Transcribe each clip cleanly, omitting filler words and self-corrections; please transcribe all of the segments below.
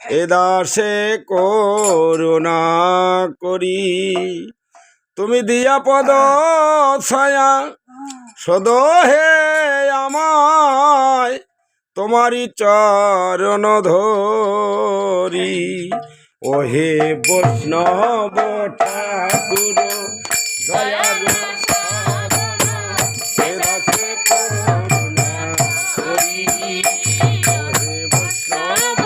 এ দাসে করুণা করি। তুমি দিয়া পদ ছায়া সদো হে আমায়, তোমারি চরণ ধরি। ওহে বৈষ্ণব ঠাকুর দয়ালু এ দাসে করুণা করি। ওহে বৈষ্ণব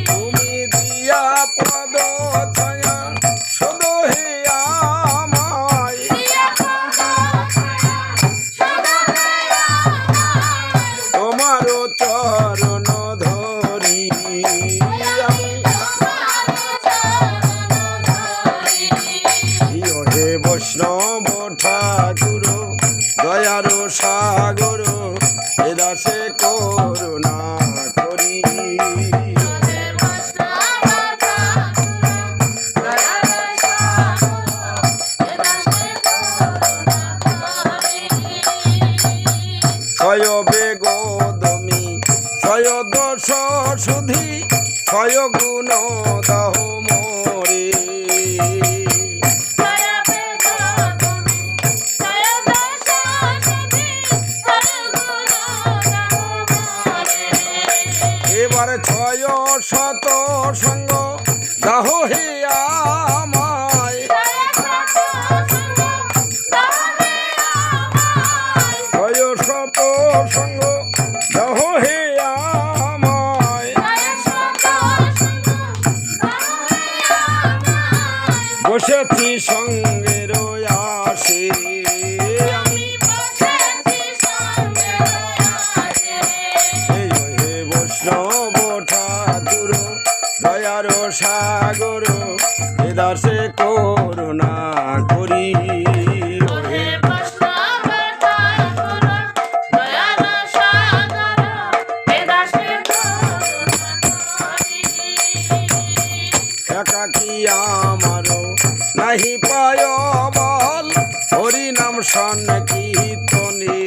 তুমি দিয়া পদ ছায়া সদো হে আমায়, তোমার চরণ ধরি। ওহে বৈষ্ণব ঠাকুর দয়ার সাগর এ দাসে করুণা করি। ছয় বেগদমি ছয় দোষ সুধি ছয় গুণ দাহ মোরে। এবারে ছয় শত সঙ্গ দাহ হে আমায়, ছয় শত সঙ্গ দাহ হে আমায়। বসেছি সঙ্গের আসে আমি, এই হে বৈষ্ণব ঠাকুর দয়ার সাগর এ দাসে করুণা করি। একাকি আমার নাহি পায় বল হরি নাম সংকীর্তনে।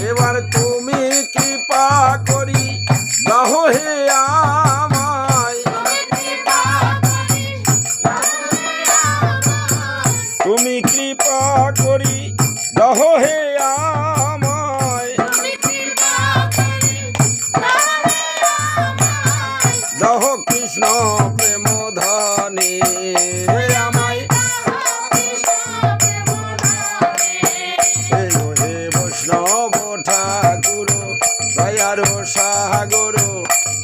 এবার তুমি কৃপা করি দাহ হে আমায়, তুমি কৃপা করি দাহ হে আমায়। দাহ কৃষ্ণ প্রেম ধনে আমায়। এই হে বৈষ্ণব ঠাকুর দয়ার সাগর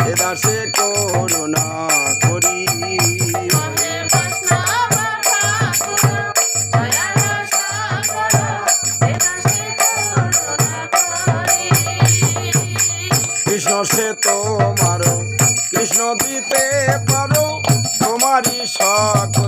এ দাসে করুণা করি। কৃষ্ণ সে তোমার কৃষ্ণ দিতে পারো তোমারই সকল